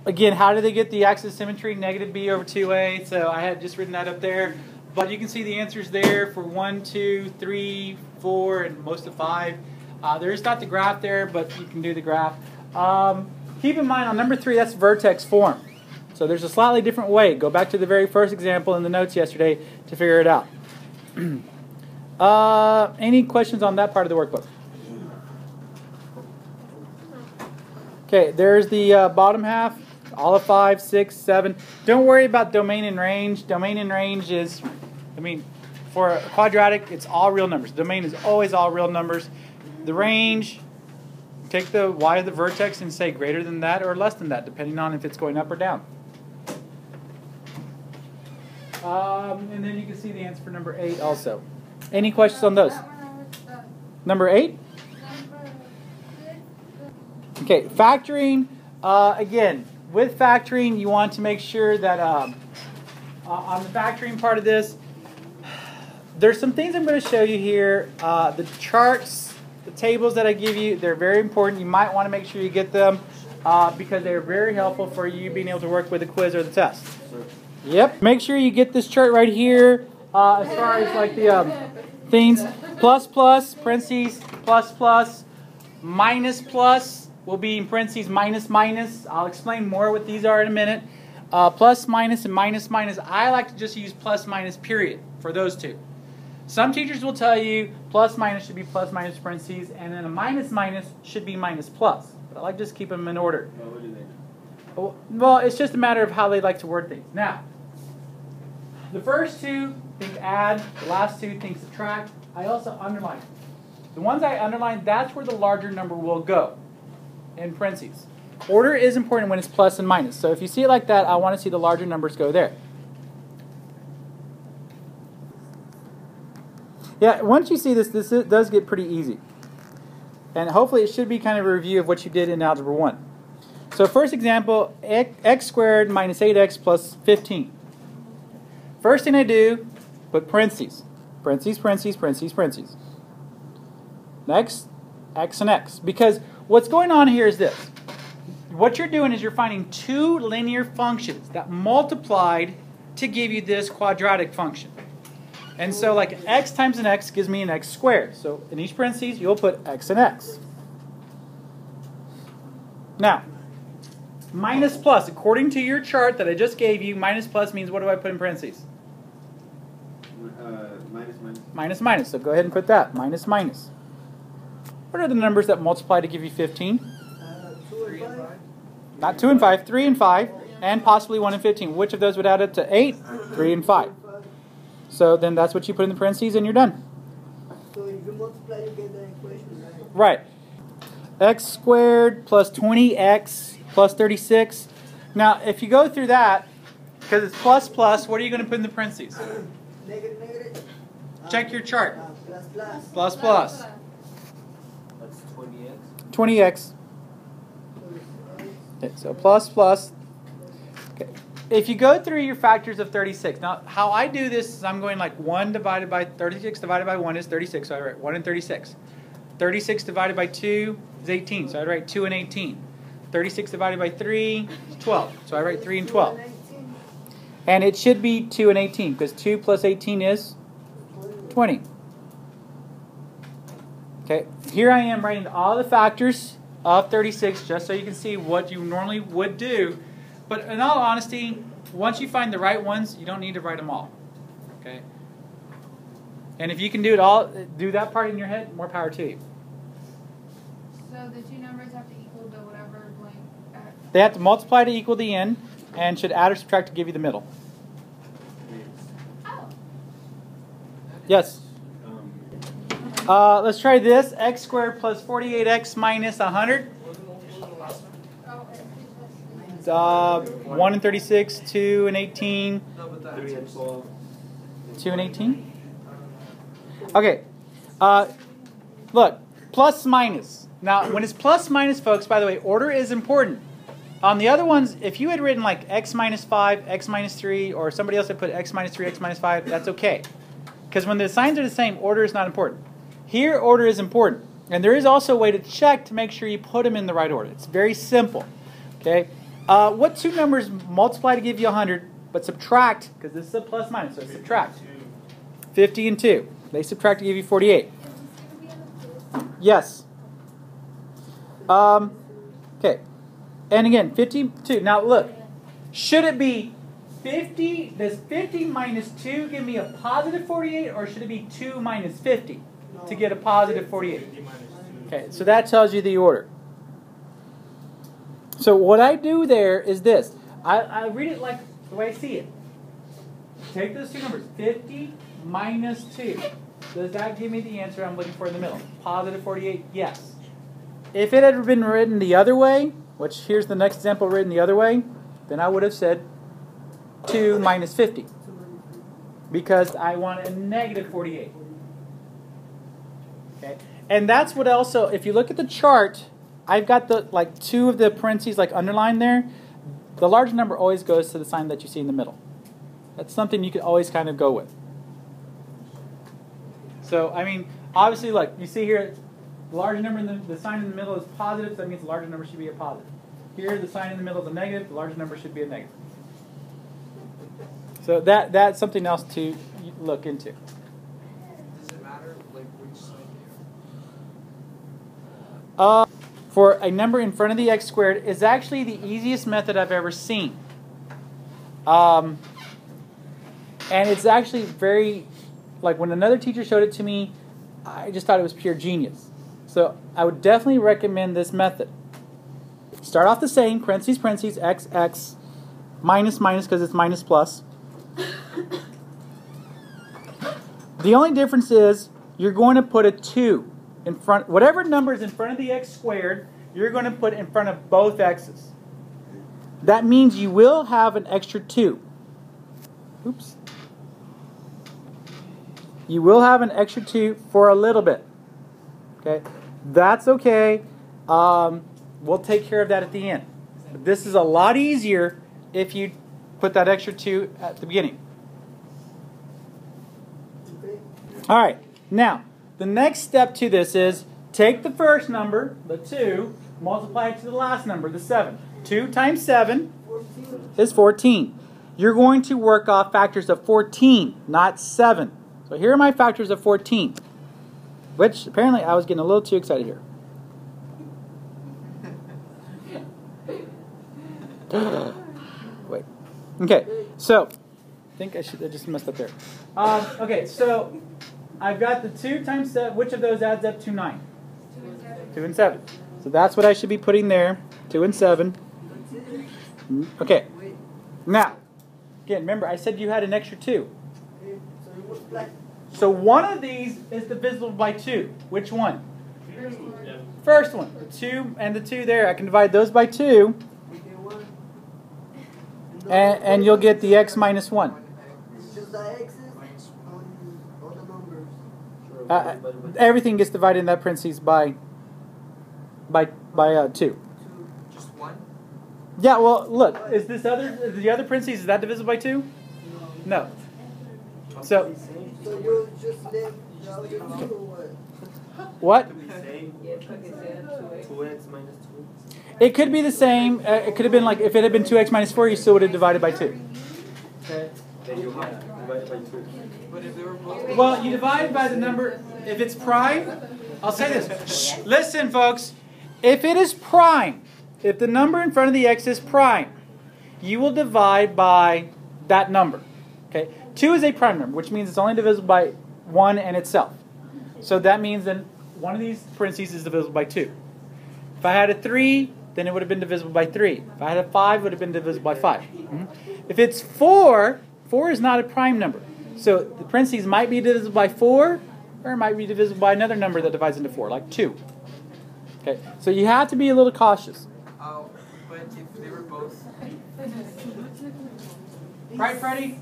Again, how do they get the axis of symmetry? Negative b over 2a. So I had just written that up there. But you can see the answers there for 1, 2, 3, 4, and most of 5. There is not the graph there, but you can do the graph. Keep in mind on number 3, that's vertex form. So there's a slightly different way. Go back to the very first example in the notes yesterday to figure it out. Any questions on that part of the workbook? Okay, there's the bottom half, all of 5, 6, 7. Don't worry about domain and range. Domain and range is, for a quadratic, it's all real numbers. Domain is always all real numbers. The range, take the y of the vertex and say greater than that or less than that, depending on if it's going up or down. And then you can see the answer for number 8 also. Any questions on those? Number 8? Okay, factoring. Again, with factoring, you want to make sure that on the factoring part of this, there's some things I'm going to show you here. The charts, the tables that I give you, they're very important. You might want to make sure you get them because they're very helpful for you being able to work with the quiz or the test. Yep. Make sure you get this chart right here as far as like the things. Plus, plus, parentheses, plus, plus, minus, plus will be in parentheses, minus, minus. I'll explain more what these are in a minute. Plus, minus, and minus, minus. I like to just use plus, minus, period for those two. Some teachers will tell you plus, minus should be plus, minus, parentheses, and then a minus, minus should be minus, plus. But I like to just keep them in order. Well, what do they do? Well, it's just a matter of how they like to word things. Now, the first two, think add. The last two, think subtract. I also underline. The ones I underline, that's where the larger number will go in parentheses. Order is important when it's plus and minus. So if you see it like that, I want to see the larger numbers go there. Yeah, once you see this does get pretty easy. And hopefully it should be kind of a review of what you did in Algebra 1. So first example, x squared minus 8x plus 15. First thing I do, put parentheses. Parentheses, parentheses, parentheses, parentheses. Next, x and x. Because what's going on here is this. What you're doing is you're finding two linear functions that multiplied to give you this quadratic function. And so like x times an x gives me an x squared. So in each parentheses, you'll put x and x. Now, minus plus, according to your chart that I just gave you, minus plus means what do I put in parentheses? Minus, minus. Minus, minus. So go ahead and put that. Minus, minus. What are the numbers that multiply to give you 15? 2 and 5. Not 2 and 5, 3 and 5, and possibly 1 and 15. Which of those would add up to 8? 3 and 5. So then that's what you put in the parentheses and you're done. So if you multiply, you get the equation, Right. right? X squared plus 20x plus 36. Now, if you go through that, because it's plus plus, what are you going to put in the parentheses? Negative, negative. Check your chart. Plus, plus. Plus plus. That's 20x. 20x. Okay, so plus plus. Okay. If you go through your factors of 36, now how I do this is I'm going like 1 divided by 36 divided by 1 is 36, so I write 1 and 36. 36 divided by 2 is 18, so I write 2 and 18. 36 divided by 3 is 12, so I write 3 and 12. And it should be 2 and 18, because 2 plus 18 is 20. Okay, here I am writing all the factors of 36, just so you can see what you normally would do. But in all honesty, once you find the right ones, you don't need to write them all. Okay? And if you can do it all, do that part in your head, more power to you. So the two numbers have to equal to whatever blank. They have to multiply to equal the end, and should add or subtract to give you the middle. Oh. Yes? Let's try this. X squared plus 48x minus 100. 1 and 36, 2 and 18. 3 and 12. 2 and 18? Okay. Look, plus minus. Now, when it's plus minus, folks, by the way, order is important. On the other ones, if you had written like x minus 5, x minus 3, or somebody else had put x minus 3, x minus 5, that's okay. Because when the signs are the same, order is not important. Here, order is important. And there is also a way to check to make sure you put them in the right order. It's very simple. Okay? What two numbers multiply to give you 100, but subtract, because this is a plus minus, so subtract. 50 and 2. They subtract to give you 48. Yes. Okay. And again, 52. Now look, should it be 50? Does 50 minus 2 give me a positive 48, or should it be 2 minus 50 to get a positive 48? Okay, so that tells you the order. So what I do there is this. I read it like the way I see it. Take those two numbers, 50 minus 2. Does that give me the answer I'm looking for in the middle? Positive 48? Yes. If it had been written the other way, which here's the next example written the other way, then I would have said 2 minus 50. Because I want a negative 48. Okay? And that's what also, if you look at the chart, I've got the like two of the parentheses like underlined there. The large number always goes to the sign that you see in the middle. That's something you could always kind of go with. So, I mean, obviously, look, you see here, the large number in the sign in the middle is positive, so that means the larger number should be a positive. Here, the sign in the middle is a negative, the larger number should be a negative. So that's something else to look into. Does it matter like which side? For a number in front of the x squared is actually the easiest method I've ever seen. And it's actually very, like when another teacher showed it to me, I just thought it was pure genius. So I would definitely recommend this method. Start off the same, parentheses, parentheses, x, x, minus, minus because it's minus plus. The only difference is you're going to put a 2 in front. Whatever number is in front of the x squared, you're going to put in front of both x's. That means you will have an extra 2. Oops. You will have an extra 2 for a little bit. Okay, that's okay. We'll take care of that at the end. But this is a lot easier if you put that extra 2 at the beginning. All right, now the next step to this is take the first number, the 2, multiply it to the last number, the 7. 2 times 7 is 14. You're going to work off factors of 14, not 7. So here are my factors of 14, which apparently I was getting a little too excited here. Wait. Okay, so I think I just messed up there. Okay, so I've got the 2 times 7. Which of those adds up to 9? 2 and 7. So that's what I should be putting there. 2 and 7. Okay. Now, again, remember I said you had an extra 2. So one of these is divisible by 2. Which one? First one. The 2 and the 2 there. I can divide those by 2. And you'll get the x minus 1. Just the x's on all the numbers. Everything gets divided in that parentheses by 2. Just one? Yeah, well, look, is the other parentheses, is that divisible by 2? No. So you just leave the other 2 or what? what? 2x minus 2. It could be the same. It could have been like if it had been 2x minus 4, you still would have divided by 2. Okay. Then you have divided by 2. But if they were both... Well, you divide by the number, if it's prime, I'll say this. Shh, listen, folks. If it is prime, if the number in front of the x is prime, you will divide by that number. Okay. 2 is a prime number, which means it's only divisible by 1 and itself. So that means then one of these parentheses is divisible by 2. If I had a 3, then it would have been divisible by 3. If I had a 5, it would have been divisible by 5. If it's 4, 4 is not a prime number. So the parentheses might be divisible by 4, or it might be divisible by another number that divides into 4, like 2. Okay, so you have to be a little cautious. Oh, but if they were both... Right, Freddie?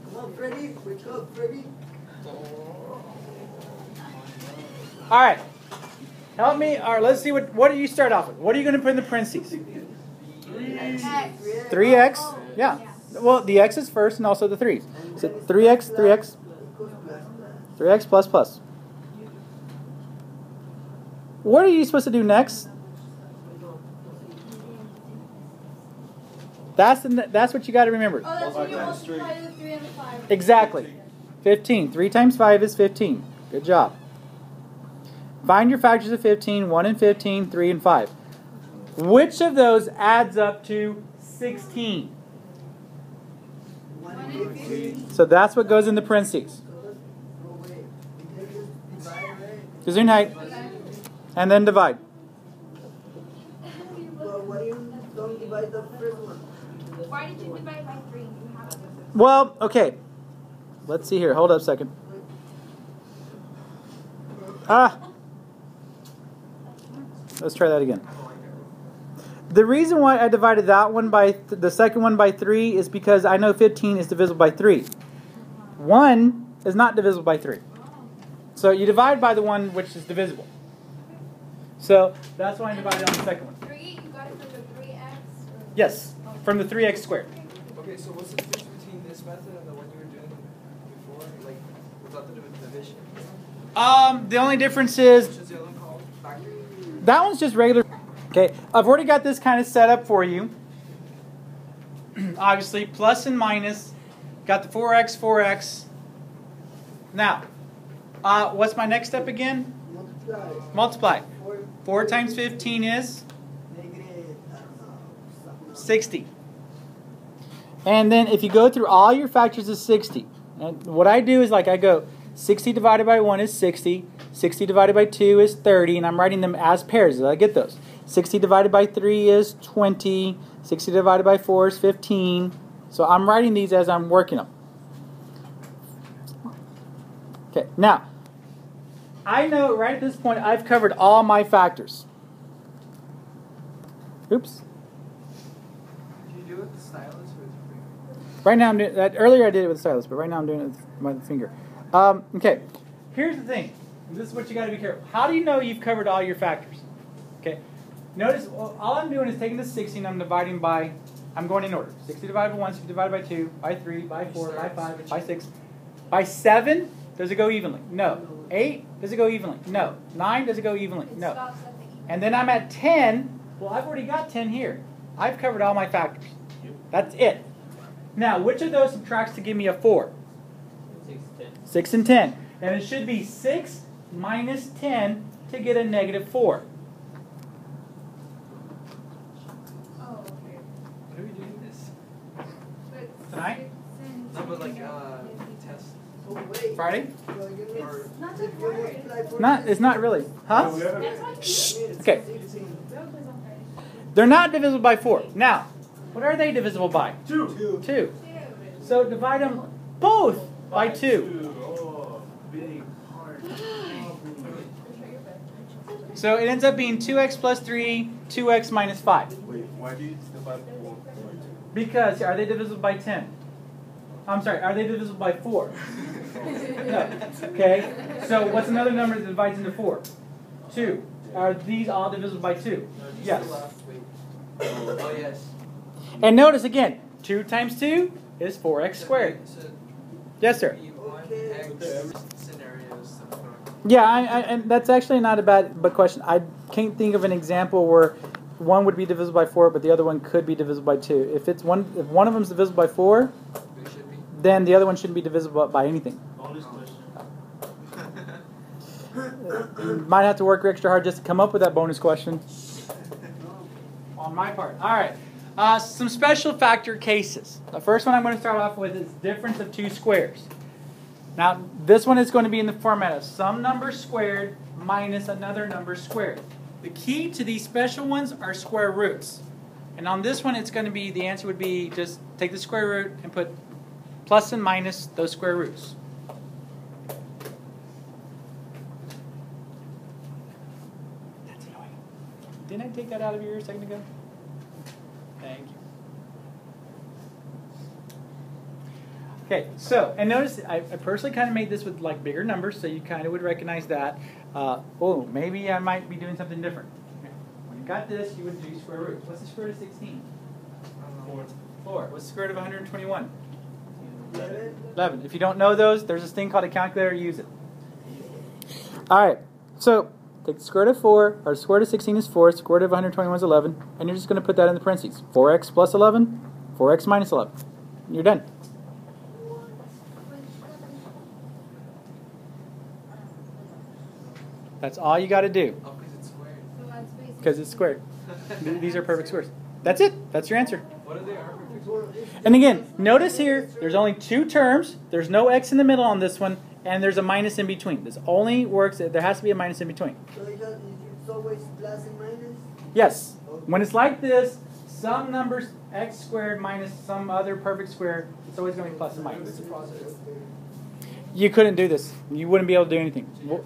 Come on, Freddy. Wake up, Freddy. All right. Help me. All right, let's see what do you start off with? What are you going to put in the parentheses? 3x. Yeah. Well, the x is first and also the 3's. So 3x, 3x, 3x plus plus. What are you supposed to do next? That's what you got to remember. Oh, that's when you multiply the 3 and the 5. Exactly. 15. 3 times 5 is 15. Good job. Find your factors of 15, 1 and 15, 3 and 5. Which of those adds up to 16? 1 and 15. So that's what goes in the parentheses. Oh, wait. We did just divide, right? Gesundheit. Okay. And then divide. Well, why you don't divide the first one? Why did you divide by 3? You have to. Well, okay. Let's see here. Hold up a second. Let's try that again. The reason why I divided that one by the second one by 3 is because I know 15 is divisible by 3. 1 is not divisible by 3. So you divide by the one which is divisible. So that's why I divided on the second one. 3, you got it from the 3x? Yes, from the 3x squared. Okay, so what's the difference between this method and the one you were doing before, like without the division? The only difference is Which is the other one called factoring? that one's just regular. Okay, I've already got this kind of set up for you. Obviously, plus and minus. Got the 4x, 4x. Now, what's my next step again? Multiply. Multiply. 4 4 times 15 is negative, I don't know, something else. 60. And then if you go through all your factors of 60, and what I do is like I go 60 divided by 1 is 60, 60 divided by 2 is 30, and I'm writing them as pairs. I get those. 60 divided by 3 is 20, 60 divided by 4 is 15. So I'm writing these as I'm working them. Okay, now, I know right at this point I've covered all my factors. Oops. Did you do it with the stylus or with your finger? Right now I'm doing that. Earlier I did it with the stylus, but right now I'm doing it with my finger. Okay, here's the thing. This is what you got to be careful. How do you know you've covered all your factors? Okay, notice all I'm doing is taking the 60 and I'm dividing by. I'm going in order. 60 divided by 1, 60 divided by 2, by 3, by 4, by 5, by 6, by 7. Does it go evenly? No. 8. Does it go evenly? No. 9. Does it go evenly? It No. stops at the equal. And then I'm at 10. Well, I've already got 10 here. I've covered all my factors. That's it. Now, which of those subtracts to give me a 4? 6 and 10. And it should be 6 minus 10 to get a negative 4. Oh, okay. When are we doing this? But Tonight? 6 and No, but like 10 test. Oh, wait. Friday? So you mean It's not if that you hard. multiply for Not. It's not really. Huh? That's why Shh. that means Okay. 16. Road was on Friday. They're not divisible by 4. Now, what are they divisible by? 2. 2. So divide them both by 2. Oh, big, hard. So it ends up being 2x plus 3, 2x minus 5. Wait, why do you divide 4 by 2? Because, are they divisible by 10? I'm sorry, are they divisible by 4? No. Okay, so what's another number that divides into 4? 2. Are these all divisible by 2? Yes. Wait. Oh, yes. And notice again, 2 times 2 is 4x squared. So, Yes, sir. Okay. X scenarios. Yeah, and that's actually not a bad question. I can't think of an example where one would be divisible by 4, but the other one could be divisible by 2. If one of them is divisible by 4, They should be. then the other one shouldn't be divisible by anything. Bonus question. You might have to work extra hard just to come up with that bonus question. On my part. All right. Some special factor cases. The first one I'm going to start off with is difference of 2 squares. Now, this one is going to be in the format of some number squared minus another number squared. The key to these special ones are square roots. And on this one, it's going to be, the answer would be just take the square root and put plus and minus those square roots. That's annoying. Didn't I take that out of your ear a second ago? Thank you. Okay, so, and notice I personally kind of made this with like bigger numbers, so you kind of would recognize that. Oh, maybe I might be doing something different. Okay. When you got this, you would do square roots. What's the square root of 16? 4. What's the square root of 121? 11. If you don't know those, there's this thing called a calculator. Use it. All right, so take the square root of 4, or square root of 16 is 4, square root of 121 is 11, and you're just going to put that in the parentheses. 4x plus 11, 4x minus 11. You're done. That's all you got to do. Oh, because it's squared. So that's basically. Because it's squared. These are perfect squares. That's it. That's your answer. What are they? Are perfect squares? And again, notice here, there's only two terms. There's no x in the middle on this one, and there's a minus in between. This only works, there has to be a minus in between. So it's always plus and minus? Yes. When it's like this, some numbers, x squared minus some other perfect square, it's always going to be plus and minus. You couldn't do this. You wouldn't be able to do anything. What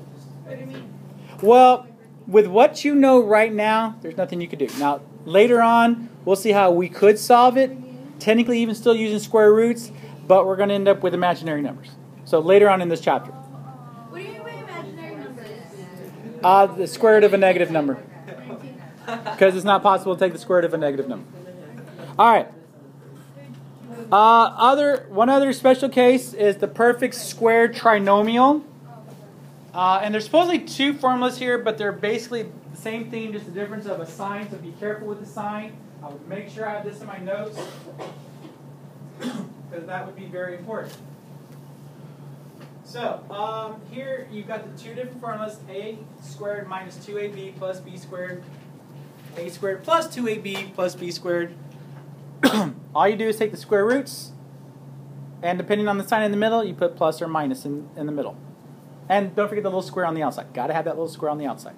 do you mean? Well, with what you know right now, there's nothing you could do. Now, later on, we'll see how we could solve it. Technically, even still using square roots, but we're going to end up with imaginary numbers. So later on in this chapter. What do you mean by imaginary numbers? The square root of a negative number. Because it's not possible to take the square root of a negative number. All right. One other special case is the perfect square trinomial. And there's supposedly two formulas here, but they're basically the same thing, just the difference of a sign. So be careful with the sign. I would make sure I have this in my notes, because that would be very important. So here you've got the two different formulas: a squared minus 2ab plus b squared, a squared plus 2ab plus b squared. All you do is take the square roots, and depending on the sign in the middle, you put plus or minus in the middle. And don't forget the little square on the outside. Got to have that little square on the outside.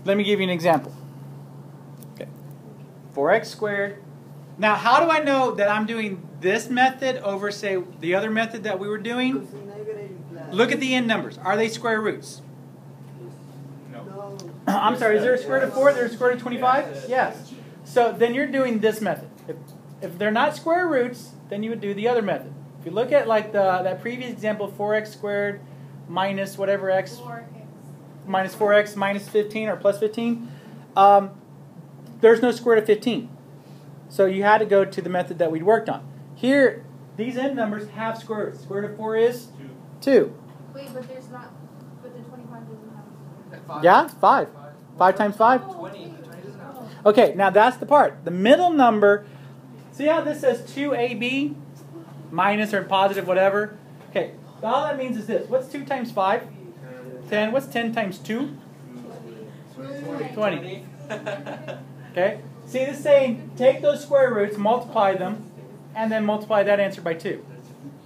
Let me give you an example. Okay, 4x squared. Now, how do I know that I'm doing this method over, say, the other method that we were doing? Look at the end numbers. Are they square roots? No. I'm sorry, is there a square root of 4? There's a square root of 25? Yes. So then you're doing this method. If they're not square roots, then you would do the other method. If you look at like that previous example, 4x squared minus whatever x, 4x. minus 4x minus 15 or plus 15, there's no square root of 15. So you had to go to the method that we'd worked on. Here, these end numbers have square roots. Square root of 4 is 2. Wait, but there's not. But the 25 doesn't have. At 5. Yeah, it's 5. 5 times 5? 20. 20 doesn't have. Okay, now that's the part. The middle number, see how this says 2ab minus or positive whatever? Okay, all that means is this. What's 2 times 5? 10. What's 10 times 2? 20. Okay? See, this is saying take those square roots, multiply them, and then multiply that answer by 2.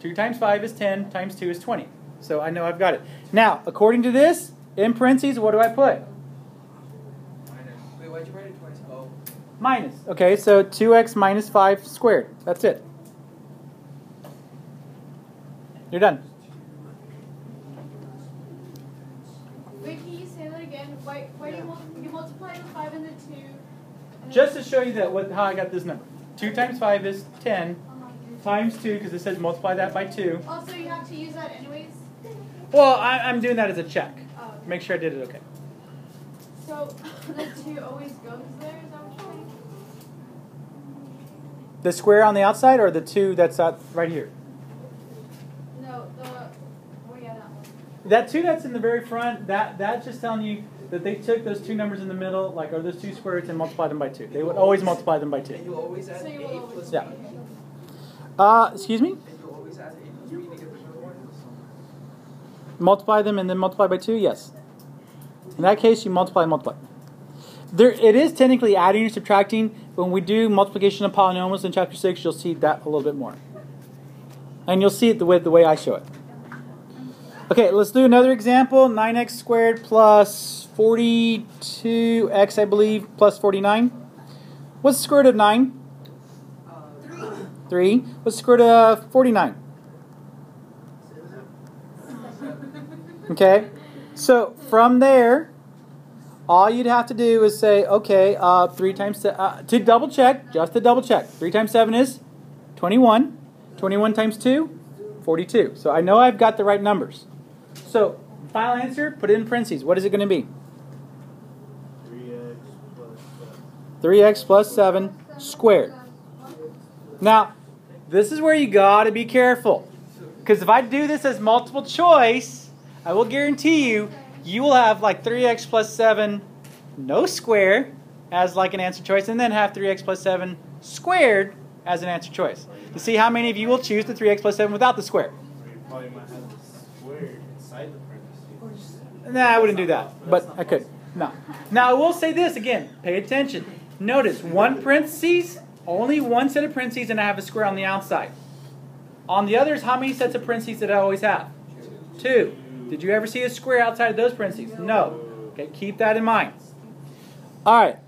2 times 5 is 10, times 2 is 20. So I know I've got it. Now, according to this, in parentheses, what do I put? Wait, why'd you write it twice? Oh. Minus. Okay, so 2x minus 5 squared. That's it. You're done. Wait, can you say that again? Why do you multiply the 5 and the 2? Just to show you that how I got this number. 2 times 5 is 10 times 2, because it says multiply that by 2. Also, you have to use that anyways. Well, I'm doing that as a check. Oh. Make sure I did it okay. So the 2 always goes there. Is that what you're saying? The square on the outside, or the 2 that's out right here? No, that one. That 2 that's in the very front, that's just telling you that they took those two numbers in the middle, like, or those two square roots, and multiplied them by 2. They would always multiply them by And 2. you always add So you will a always. plus Yeah. b. Excuse me? And you always add a plus b to get the middle one. Multiply them and then multiply by 2? Yes. In that case, you multiply. It is technically adding or subtracting. When we do multiplication of polynomials in Chapter 6, you'll see that a little bit more. And you'll see it the way I show it. Okay, let's do another example. 9x squared plus 42x, I believe, plus 49. What's the square root of 9? 3. What's the square root of 49? Okay, so from there, all you'd have to do is say, okay, 3 times to double check, just to double check. 3 times 7 is 21. 21 times 2, 42. So I know I've got the right numbers. So final answer, put it in parentheses. What is it going to be? 3x plus 7 squared. Now, this is where you got to be careful. Because if I do this as multiple choice, I will guarantee you will have like 3x plus 7, no square, as like an answer choice, and then have 3x plus 7 squared as an answer choice. To see how many of you will choose the 3x plus 7 without the square. You probably might have the square inside the parentheses. Nah, I wouldn't do that, but I could. No. Now, I will say this again. Pay attention. Notice, one parentheses, only one set of parentheses, and I have a square on the outside. On the others, how many sets of parentheses did I always have? 2. Did you ever see a square outside of those parentheses? No. Okay, keep that in mind. All right.